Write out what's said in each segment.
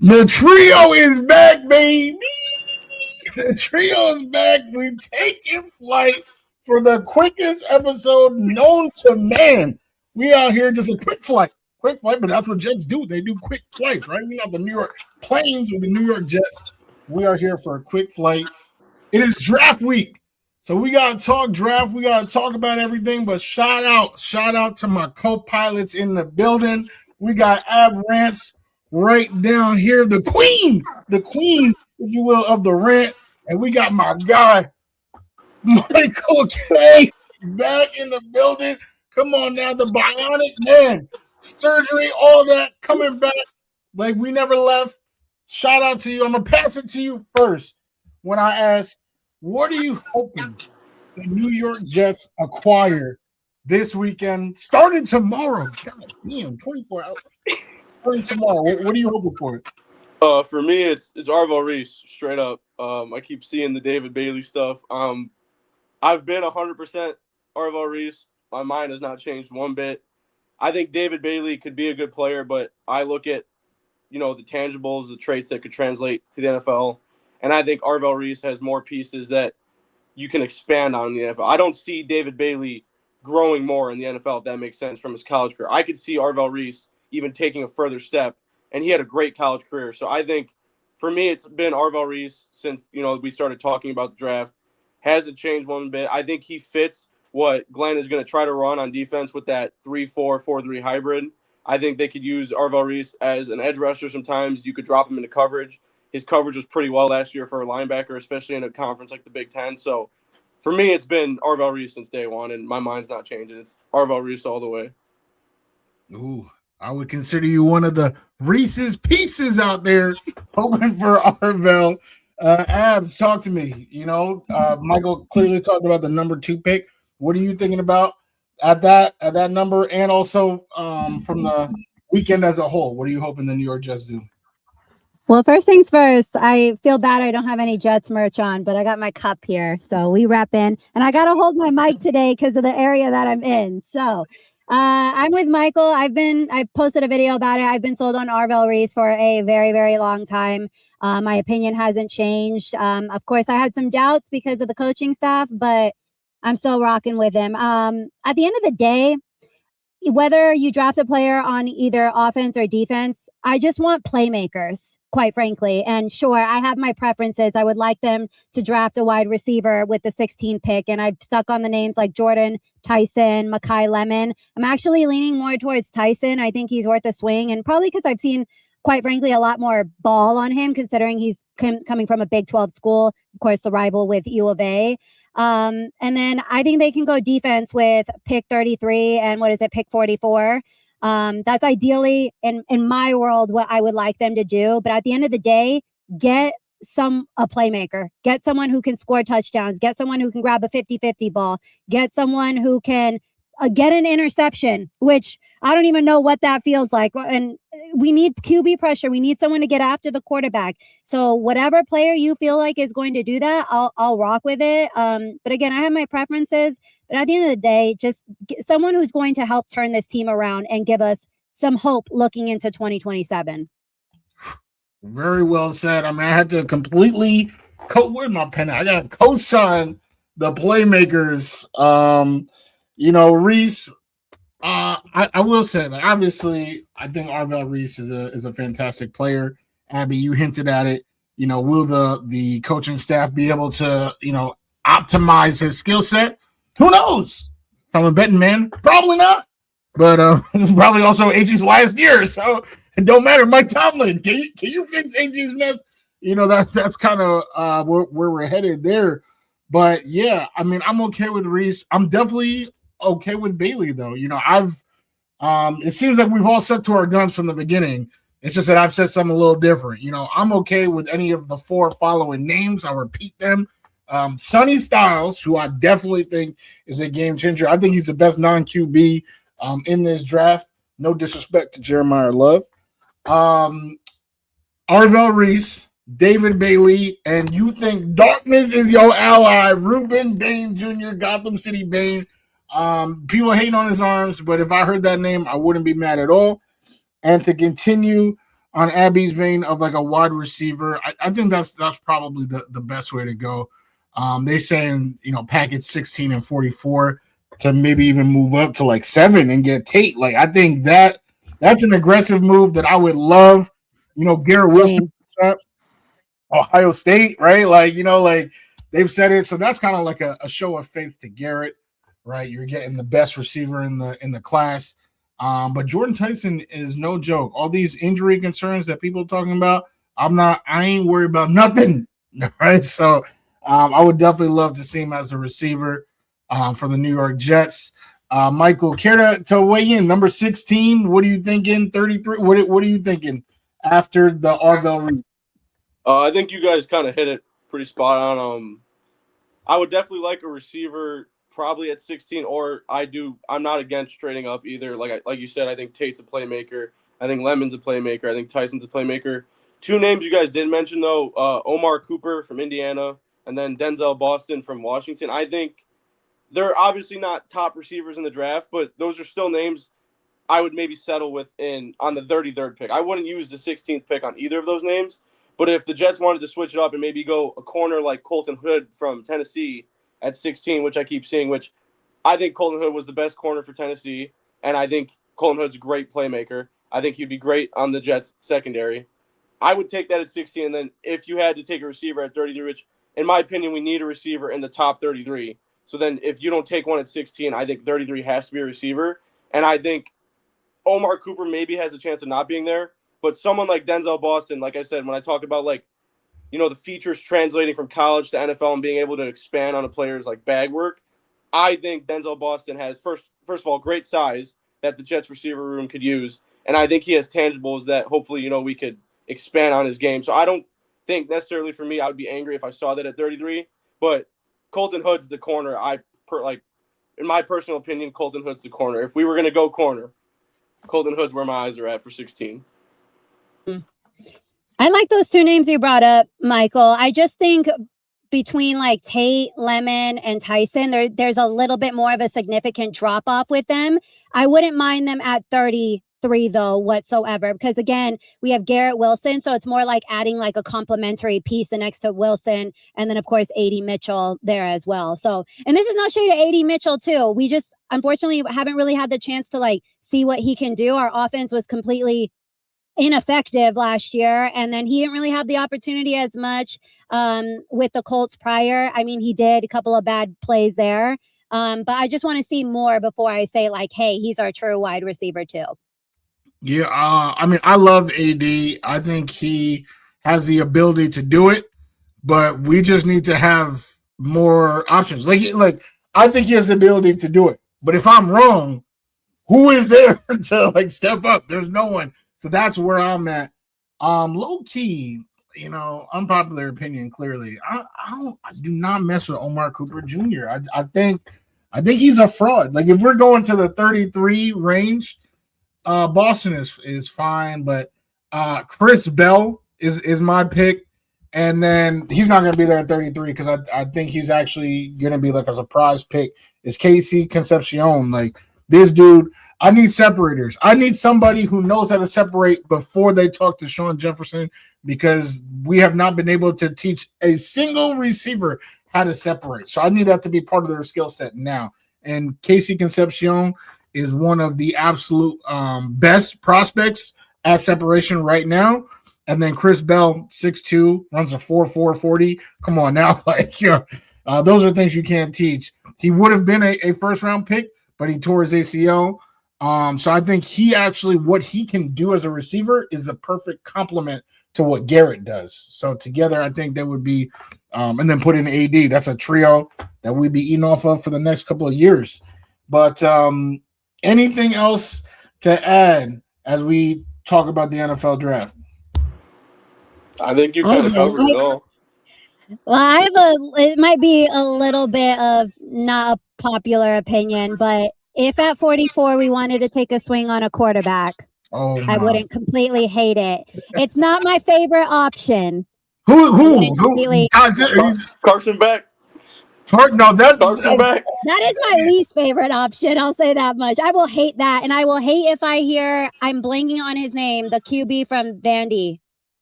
The trio is back, baby. The trio is back. We're taking flight for the quickest episode known to man. We out here just a quick flight, but that's what Jets do. They do quick flights, right? We got the New York planes with the New York Jets. We are here for a quick flight. It is draft week. So we gotta talk draft. We gotta talk about everything. But shout out to my co-pilots in the building. We got Ab Rants right down here, the queen, if you will, of the rant. And we got my guy, Mykal K, back in the building. Come on now, the bionic man. Surgery, all that coming back like we never left. Shout out to you. I'm gonna pass it to you first when I ask, what are you hoping the New York Jets acquire this weekend, starting tomorrow? God damn, 24 hours. Starting tomorrow. What are you hoping for? For me, it's Arvo Reese, straight up. I keep seeing the David Bailey stuff. I've been 100% Arvo Reese. My mind has not changed one bit. I think David Bailey could be a good player, but I look at, the tangibles, the traits that could translate to the NFL, and I think Arvo Reese has more pieces that you can expand on in the NFL. I don't see David Bailey growing more in the NFL, if that makes sense, from his college career. I could see Arvo Reese even taking a further step, and he had a great college career. So I think, for me, it's been Arvo Reese since, we started talking about the draft. Hasn't changed one bit. I think he fits what Glenn is going to try to run on defense with that 3-4, 4-3 hybrid. I think they could use Arvo Reese as an edge rusher sometimes. You could drop him into coverage. His coverage was pretty well last year for a linebacker, especially in a conference like the Big Ten. So for me, it's been Arvo Reese since day one, and my mind's not changing. It's Arvo Reese all the way. Ooh, I would consider you one of the Reese's Pieces out there hoping for Arvell. Abs, talk to me. Michael clearly talked about the number 2 pick. What are you thinking about at that number, and also from the weekend as a whole? What are you hoping the New York Jets do? Well, first things first, I feel bad I don't have any Jets merch on, but I got my cup here. So we wrap in. And I got to hold my mic today because of the area that I'm in. So I'm with Michael. I posted a video about it. I've been sold on Arvell Reese for a very, very long time. My opinion hasn't changed. Of course, I had some doubts because of the coaching staff, but I'm still rocking with him. At the end of the day, whether you draft a player on either offense or defense, I just want playmakers, quite frankly. And sure, I have my preferences. I would like them to draft a wide receiver with the 16th pick. And I've stuck on the names like Jordan, Tyson, Makai Lemon. I'm actually leaning more towards Tyson. I think he's worth a swing. And probably because I've seen, quite frankly, a lot more ball on him, considering he's coming from a Big 12 school, of course, the rival with U of A. And then I think they can go defense with pick 33 and pick 44. That's ideally in my world what I would like them to do. But at the end of the day, get a playmaker, get someone who can score touchdowns, get someone who can grab a 50-50 ball, get someone who can get an interception, which I don't even know what that feels like. And we need QB pressure. We need someone to get after the quarterback. So whatever player you feel like is going to do that, I'll rock with it. But again, I have my preferences. But at the end of the day, just get someone who's going to help turn this team around and give us some hope looking into 2027. Very well said. I had to completely where's my pen? I got to co-sign the playmakers. Reese, I will say that obviously I think Arvell Reese is a fantastic player. Abby, you hinted at it. Will the coaching staff be able to, optimize his skill set? Who knows? If I'm a betting man, probably not. But it's probably also AG's last year, so it don't matter. Mike Tomlin, can you fix AG's mess? That's kind of where we're headed there. But yeah, I'm okay with Reese. I'm definitely okay with Bailey, though. It seems like we've all stuck to our guns from the beginning. It's just that I've said something a little different. I'm okay with any of the 4 following names. I'll repeat them. Sonny Styles, who I definitely think is a game changer. I think he's the best non-QB in this draft. No disrespect to Jeremiah Love. Arvell Reese, David Bailey, and you think darkness is your ally, Ruben Bain Jr., Gotham City Bain. People hate on his arms, but if I heard that name, I wouldn't be mad at all. And to continue on Abby's vein of like a wide receiver, I think that's probably the best way to go. They're saying, package 16 and 44 to maybe even move up to like 7 and get Tate. Like, I think that's an aggressive move that I would love. Garrett Wilson, Ohio State, right? Like they've said it. So that's kind of like a show of faith to Garrett, right? You're getting the best receiver in the class. But Jordan Tyson is no joke. All these injury concerns that people are talking about, I ain't worried about nothing. Right. So I would definitely love to see him as a receiver for the New York Jets. Mykal, care to weigh in? Number 16, what are you thinking? 33, what are you thinking after the Arvell Reed? I think you guys kind of hit it pretty spot on. I would definitely like a receiver probably at 16, or I'm not against trading up either. Like you said, I think Tate's a playmaker. I think Lemon's a playmaker. I think Tyson's a playmaker. Two names you guys didn't mention, though, Omar Cooper from Indiana and then Denzel Boston from Washington. I think they're obviously not top receivers in the draft, but those are still names I would maybe settle with on the 33rd pick. I wouldn't use the 16th pick on either of those names, but if the Jets wanted to switch it up and maybe go a corner like Colton Hood from Tennessee at 16, which I keep seeing, which I think Colton Hood was the best corner for Tennessee, and I think Colton Hood's a great playmaker. I think he'd be great on the Jets secondary. I would take that at 16, and then if you had to take a receiver at 33, which in my opinion we need a receiver in the top 33. So then if you don't take one at 16, I think 33 has to be a receiver, and I think Omar Cooper maybe has a chance of not being there, but someone like Denzel Boston, like I said, when I talk about the features translating from college to NFL and being able to expand on a player's bag work, I think Denzel Boston has first of all great size that the Jets receiver room could use, and I think he has tangibles that hopefully we could expand on his game. So I don't think necessarily for me I would be angry if I saw that at 33, but Colton Hood's the corner. In my personal opinion, Colton Hood's the corner. If we were going to go corner, Colton Hood's where my eyes are at for 16. I like those two names you brought up, Mykal. I just think between Tate, Lemon, and Tyson, there's a little bit more of a significant drop off with them. I wouldn't mind them at 33 though whatsoever, because again, we have Garrett Wilson, so it's more like adding a complementary piece next to Wilson, and then of course A.D. Mitchell there as well. So, and this is not shade to A.D. Mitchell too. We just unfortunately haven't really had the chance to see what he can do. Our offense was completely ineffective last year, and then he didn't really have the opportunity as much with the Colts prior. I mean, he did a couple of bad plays there, but I just want to see more before I say hey, he's our true wide receiver too. Yeah, I mean, I love AD. I think he has the ability to do it, but we just need to have more options. I think he has the ability to do it, but if I'm wrong, who is there to step up? There's no one. So that's where I'm at. Low key, unpopular opinion. Clearly, I do not mess with Omar Cooper Jr. I think he's a fraud. If we're going to the 33 range, Boston is fine, but Chris Bell is my pick, and then he's not going to be there at 33 because I think he's actually going to be a surprise pick. Is Casey Concepcion this dude? I need separators. I need somebody who knows how to separate before they talk to Sean Jefferson, because we have not been able to teach a single receiver how to separate. So I need that to be part of their skill set now. And Casey Concepcion is one of the absolute best prospects at separation right now. And then Chris Bell, 6'2", runs a 4.4 40. Come on now. Those are things you can't teach. He would have been a first-round pick, but he tore his ACL. So I think what he can do as a receiver is a perfect complement to what Garrett does. So together, I think that would be, and then put in AD. That's a trio that we'd be eating off of for the next couple of years. But anything else to add as we talk about the NFL draft? I think you kind of covered it all. Well, it might be a little bit of not a popular opinion, but if at 44 we wanted to take a swing on a quarterback, I wouldn't completely hate it. It's not my favorite option. Who? Carson Beck. No, that's Carson back. That is my least favorite option. I'll say that much. I will hate that. And I will hate if I hear, I'm blanking on his name, the QB from Vandy.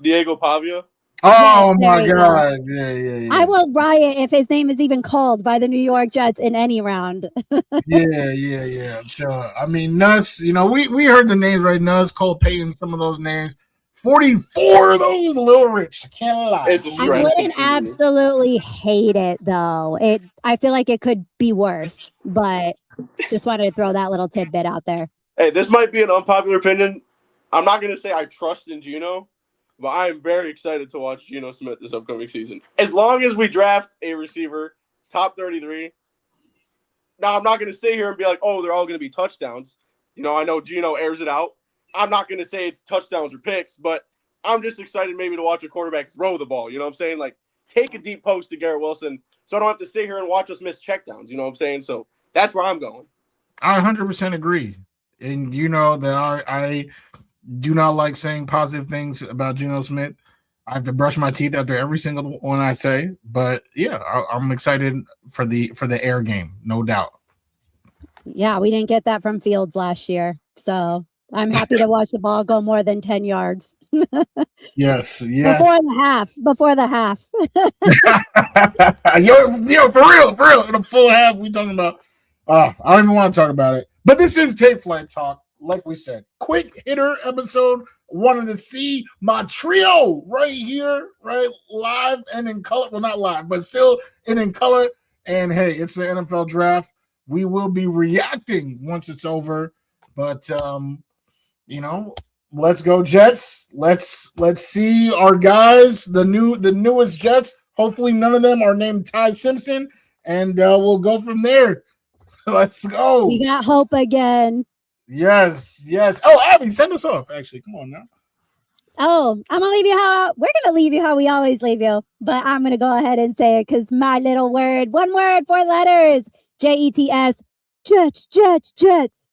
Diego Pavia. oh Yes, there my you go. god. Yeah. I will riot if his name is even called by the New York Jets in any round. Yeah. Sure. I mean, Nuss, we heard the names right. Nuss, Cole Payton, some of those names. 44 of those, a little rich. I can't lie. It's a I stretch. wouldn't absolutely hate it though. I feel like it could be worse, but just wanted to throw that little tidbit out there. Hey, this might be an unpopular opinion. I'm not going to say I trust in Geno, but I am very excited to watch Geno Smith this upcoming season. As long as we draft a receiver, top 33. Now, I'm not going to sit here and be like, oh, they're all going to be touchdowns. I know Geno airs it out. I'm not going to say it's touchdowns or picks, but I'm just excited maybe to watch a quarterback throw the ball. You know what I'm saying? Like, take a deep post to Garrett Wilson so I don't have to sit here and watch us miss checkdowns. You know what I'm saying? So that's where I'm going. I 100% agree. And you know that I do not like saying positive things about Geno Smith. I have to brush my teeth after every single one I say. But yeah, I'm excited for the air game, no doubt. Yeah, we didn't get that from Fields last year. So I'm happy to watch the ball go more than 10 yards. Yes. Before the half. yo, for real. In a full half, we talking about. I don't even want to talk about it. But this is Tape Flight Talk. Like we said, quick hitter episode. Wanted to see my trio right here, right live and in color. Well, not live, but still in color. And hey, it's the NFL draft. We will be reacting once it's over. But let's go Jets. Let's see our guys, the newest Jets. Hopefully none of them are named Ty Simpson, and we'll go from there. Let's go. We got hope again. Yes. Oh, Abby, send us off. Actually, come on now. Oh, we're gonna leave you how we always leave you, but I'm gonna go ahead and say it because my little word, one word, 4 letters, JETS, Jets.